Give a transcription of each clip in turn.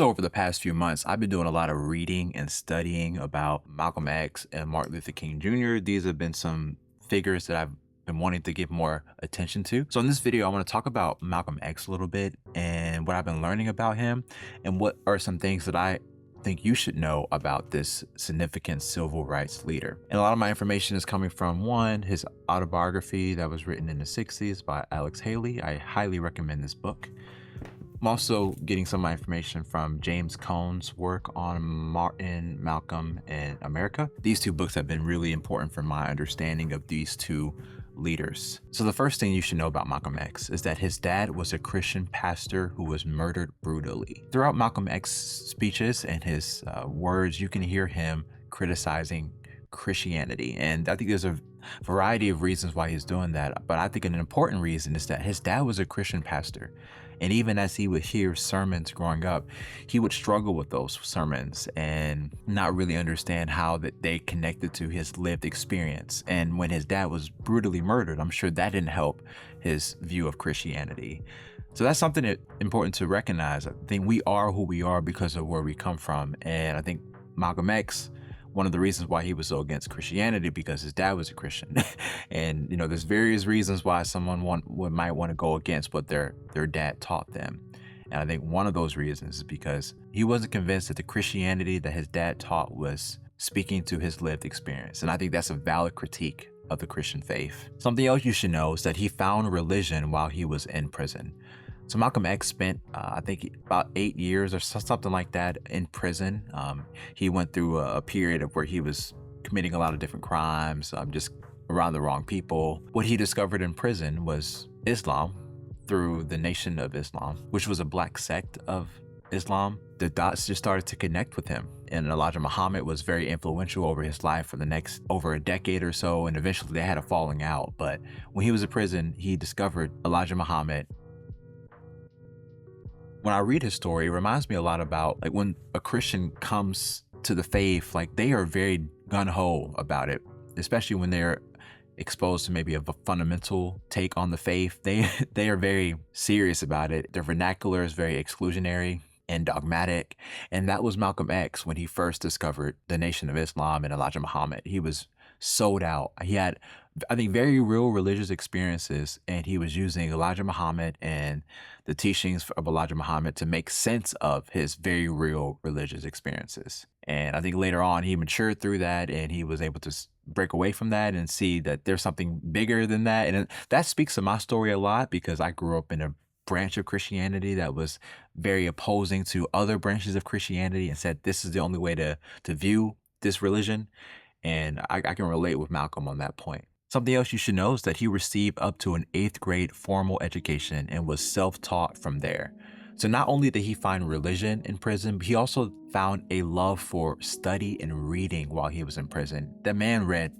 So over the past few months, I've been doing a lot of reading and studying about Malcolm X and Martin Luther King Jr. These have been some figures that I've been wanting to give more attention to. So in this video, I want to talk about Malcolm X a little bit and what I've been learning about him and what are some things that I think you should know about this significant civil rights leader. And a lot of my information is coming from one, his autobiography that was written in the 60s by Alex Haley. I highly recommend this book. I'm also getting some of my information from James Cone's work on Martin, Malcolm, and America. These two books have been really important for my understanding of these two leaders. So the first thing you should know about Malcolm X is that his dad was a Christian pastor who was murdered brutally. Throughout Malcolm X's speeches and his words, you can hear him criticizing Christianity. And I think there's a variety of reasons why he's doing that. But I think an important reason is that his dad was a Christian pastor. And even as he would hear sermons growing up, he would struggle with those sermons and not really understand how that they connected to his lived experience. And when his dad was brutally murdered, I'm sure that didn't help his view of Christianity. So that's something that important to recognize. I think we are who we are because of where we come from. And I think Malcolm X, one of the reasons why he was so against Christianity because his dad was a Christian. And, there's various reasons why someone might want to go against what their dad taught them. And I think one of those reasons is because he wasn't convinced that the Christianity that his dad taught was speaking to his lived experience. And I think that's a valid critique of the Christian faith. Something else you should know is that he found religion while he was in prison. So Malcolm X spent, I think, about 8 years or something like that in prison. He went through a period of where he was committing a lot of different crimes, just around the wrong people. What he discovered in prison was Islam through the Nation of Islam, which was a black sect of Islam. The dots just started to connect with him. And Elijah Muhammad was very influential over his life for the next over a decade or so. And eventually they had a falling out. But when he was in prison, he discovered Elijah Muhammad. When I read his story, it reminds me a lot about like when a Christian comes to the faith, like they are very gung-ho about it, especially when they're exposed to maybe a fundamental take on the faith. They are very serious about it. Their vernacular is very exclusionary and dogmatic. And that was Malcolm X when he first discovered the Nation of Islam and Elijah Muhammad. He was sold out. He had, I think, very real religious experiences, and he was using Elijah Muhammad and the teachings of Elijah Muhammad to make sense of his very real religious experiences. And I think later on he matured through that, and he was able to break away from that and see that there's something bigger than that. And that speaks to my story a lot because I grew up in a branch of Christianity that was very opposing to other branches of Christianity and said this is the only way to view this religion. And I can relate with Malcolm on that point. Something else you should know is that he received up to an 8th grade formal education and was self-taught from there. So not only did he find religion in prison, but he also found a love for study and reading while he was in prison. That man read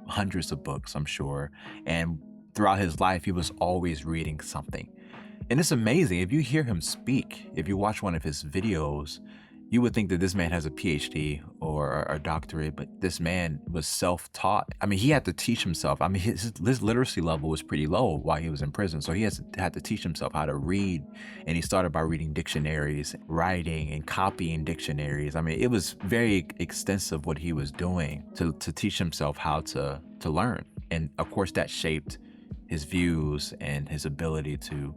hundreds of books, I'm sure. And throughout his life, he was always reading something. And it's amazing. If you hear him speak, if you watch one of his videos, you would think that this man has a PhD or a doctorate, but this man was self-taught. I mean, he had to teach himself. I mean, his literacy level was pretty low while he was in prison. So he had to teach himself how to read. And he started by reading dictionaries, writing and copying dictionaries. I mean, it was very extensive what he was doing to teach himself how to learn. And of course, that shaped his views and his ability to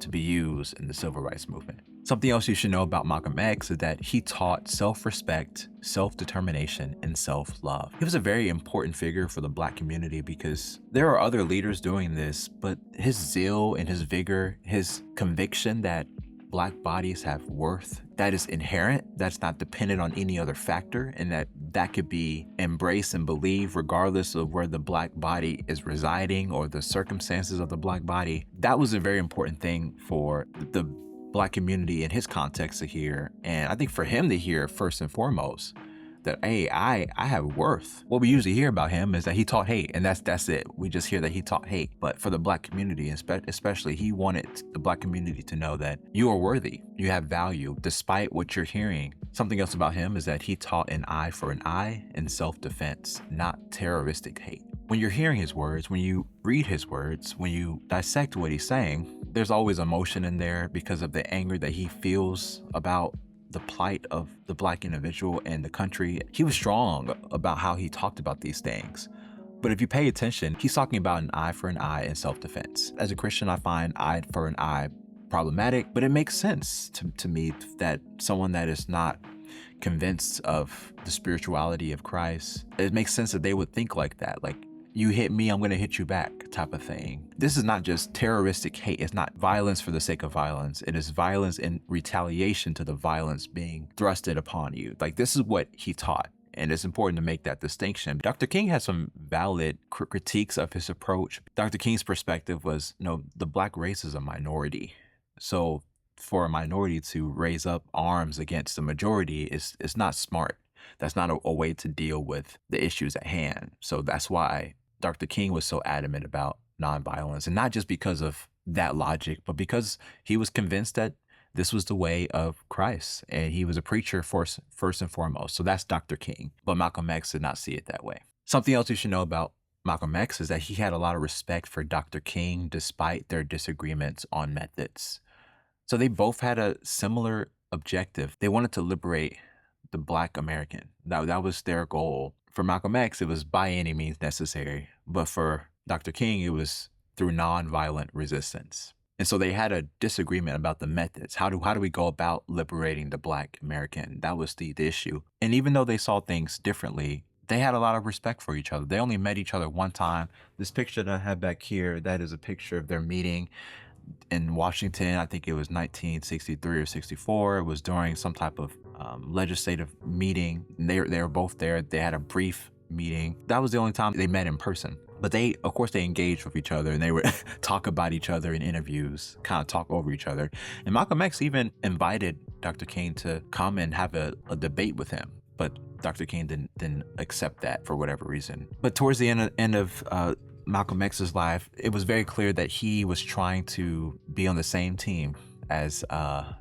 be used in the civil rights movement. Something else you should know about Malcolm X is that he taught self-respect, self-determination, and self-love. He was a very important figure for the Black community because there are other leaders doing this, but his zeal and his vigor, his conviction that Black bodies have worth, that is inherent, that's not dependent on any other factor, and that could be embraced and believed regardless of where the Black body is residing or the circumstances of the Black body. That was a very important thing for the Black community in his context to hear. And I think for him to hear first and foremost that, hey, I have worth. What we usually hear about him is that he taught hate, and that's it. We just hear that he taught hate. But for the Black community, especially, he wanted the Black community to know that you are worthy, you have value, despite what you're hearing. Something else about him is that he taught an eye for an eye and self-defense, not terroristic hate. When you're hearing his words, when you read his words, when you dissect what he's saying, there's always emotion in there because of the anger that he feels about the plight of the Black individual and the country. He was strong about how he talked about these things. But if you pay attention, he's talking about an eye for an eye in self-defense. As a Christian, I find eye for an eye problematic, but it makes sense to me that someone that is not convinced of the spirituality of Christ, it makes sense that they would think like that. Like, you hit me, I'm going to hit you back type of thing. This is not just terroristic hate. It's not violence for the sake of violence. It is violence in retaliation to the violence being thrusted upon you. Like, this is what he taught. And it's important to make that distinction. Dr. King had some valid critiques of his approach. Dr. King's perspective was, no, the Black race is a minority. So for a minority to raise up arms against the majority is not smart. That's not a way to deal with the issues at hand. So that's why Dr. King was so adamant about nonviolence, and not just because of that logic, but because he was convinced that this was the way of Christ, and he was a preacher first and foremost. So that's Dr. King. But Malcolm X did not see it that way. Something else you should know about Malcolm X is that he had a lot of respect for Dr. King despite their disagreements on methods. So they both had a similar objective. They wanted to liberate the Black American. That was their goal. For Malcolm X, it was by any means necessary. But for Dr. King, it was through nonviolent resistance. And so they had a disagreement about the methods. How do we go about liberating the Black American? That was the issue. And even though they saw things differently, they had a lot of respect for each other. They only met each other one time. This picture that I have back here, that is a picture of their meeting in Washington. I think it was 1963 or 64. It was during some type of legislative meeting. They were both there. They had a brief meeting. That was the only time they met in person. But of course, they engaged with each other, and they would talk about each other in interviews, kind of talk over each other. And Malcolm X even invited Dr. King to come and have a debate with him. But Dr. King didn't accept that for whatever reason. But towards the end of Malcolm X's life, it was very clear that he was trying to be on the same team as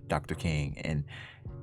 Dr. King,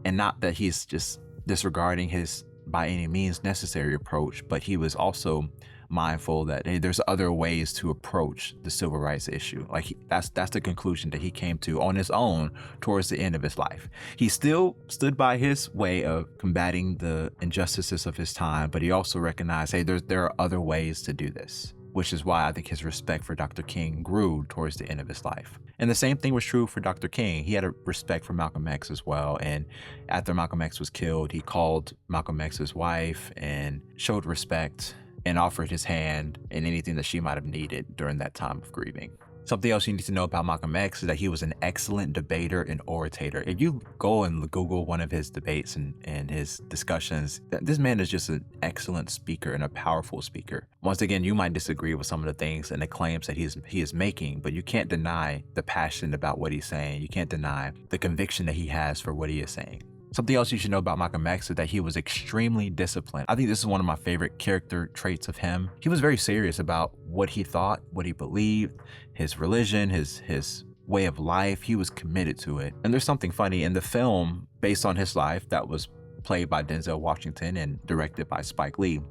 and not that he's just disregarding his by any means necessary approach, but he was also mindful that, hey, there's other ways to approach the civil rights issue. Like, that's the conclusion that he came to on his own towards the end of his life. He still stood by his way of combating the injustices of his time, but he also recognized, hey, there are other ways to do this, which is why I think his respect for Dr. King grew towards the end of his life. And the same thing was true for Dr. King. He had a respect for Malcolm X as well. And after Malcolm X was killed, he called Malcolm X's wife and showed respect and offered his hand in anything that she might have needed during that time of grieving. Something else you need to know about Malcolm X is that he was an excellent debater and orator. If you go and Google one of his debates and his discussions, this man is just an excellent speaker and a powerful speaker. Once again, you might disagree with some of the things and the claims that he is making, but you can't deny the passion about what he's saying. You can't deny the conviction that he has for what he is saying. Something else you should know about Malcolm X is that he was extremely disciplined. I think this is one of my favorite character traits of him. He was very serious about what he thought, what he believed, his religion, his way of life. He was committed to it. And there's something funny in the film based on his life that was played by Denzel Washington and directed by Spike Lee.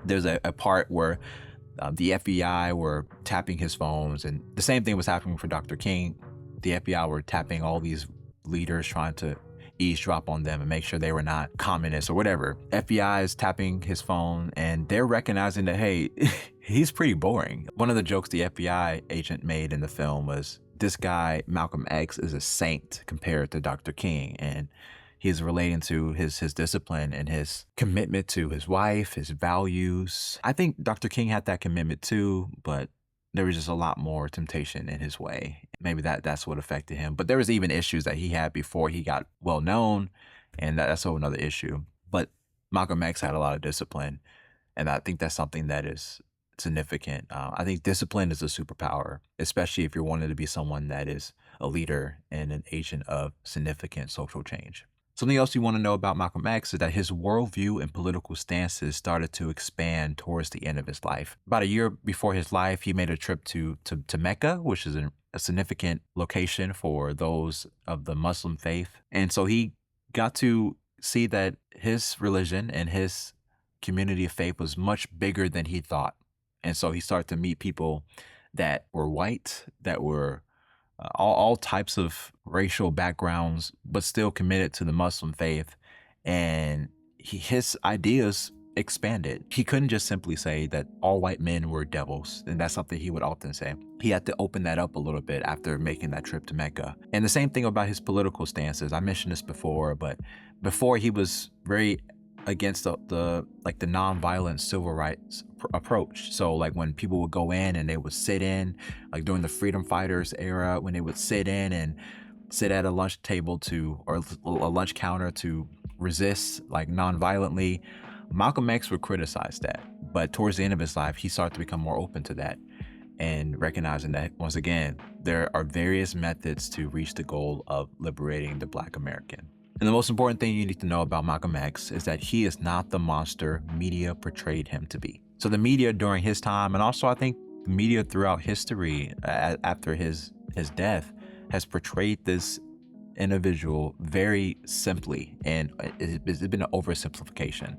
There's a part where the FBI were tapping his phones, and the same thing was happening for Dr. King. The FBI were tapping all these leaders, trying to eavesdrop on them and make sure they were not communists or whatever. FBI is tapping his phone, and they're recognizing that, hey, he's pretty boring. One of the jokes the FBI agent made in the film was, this guy, Malcolm X, is a saint compared to Dr. King. And he's relating to his discipline and his commitment to his wife, his values. I think Dr. King had that commitment too, but there was just a lot more temptation in his way. Maybe that's what affected him. But there was even issues that he had before he got well known, and that's a whole another issue. But Malcolm X had a lot of discipline, and I think that's something that is significant. I think discipline is a superpower, especially if you're wanting to be someone that is a leader and an agent of significant social change. Something else you want to know about Malcolm X is that his worldview and political stances started to expand towards the end of his life. About a year before his life, he made a trip to Mecca, which is a significant location for those of the Muslim faith. And so he got to see that his religion and his community of faith was much bigger than he thought. And so he started to meet people that were white, that were all types of racial backgrounds, but still committed to the Muslim faith. And his ideas expanded. He couldn't just simply say that all white men were devils, and that's something he would often say. He had to open that up a little bit after making that trip to Mecca. And the same thing about his political stances. I mentioned this before, but before he was very against the like the nonviolent civil rights approach. So like when people would go in and they would sit in, like during the freedom fighters era, when they would sit in and sit at a lunch table to, or a lunch counter to resist like nonviolently, Malcolm X would criticize that. But towards the end of his life, he started to become more open to that and recognizing that, once again, there are various methods to reach the goal of liberating the Black American. And the most important thing you need to know about Malcolm X is that he is not the monster media portrayed him to be. So the media during his time, and also I think the media throughout history after his death, has portrayed this individual very simply, and it's been an oversimplification.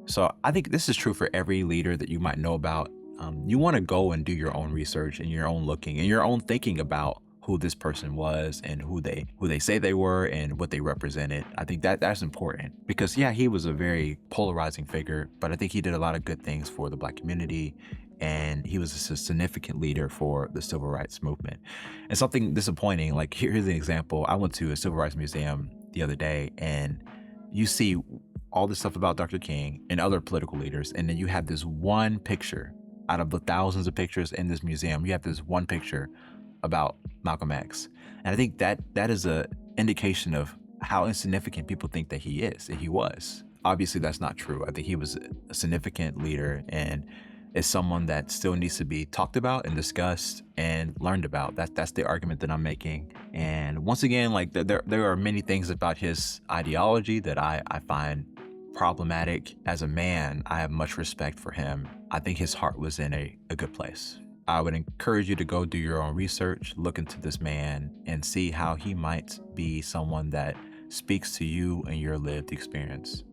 So I think this is true for every leader that you might know about. You want to go and do your own research and your own looking and your own thinking about who this person was and who they say they were and what they represented. I think that's important because yeah, he was a very polarizing figure, but I think he did a lot of good things for the Black community, and he was a significant leader for the civil rights movement. And something disappointing, like here's an example. I went to a civil rights museum the other day, and you see all this stuff about Dr. King and other political leaders, and then you have this one picture out of the thousands of pictures in this museum. You have this one picture about Malcolm X. And I think that is a indication of how insignificant people think that he is, that he was. Obviously, that's not true. I think he was a significant leader and is someone that still needs to be talked about and discussed and learned about. That's the argument that I'm making. And once again, like there are many things about his ideology that I find problematic. As a man, I have much respect for him. I think his heart was in a good place. I would encourage you to go do your own research, look into this man, and see how he might be someone that speaks to you and your lived experience.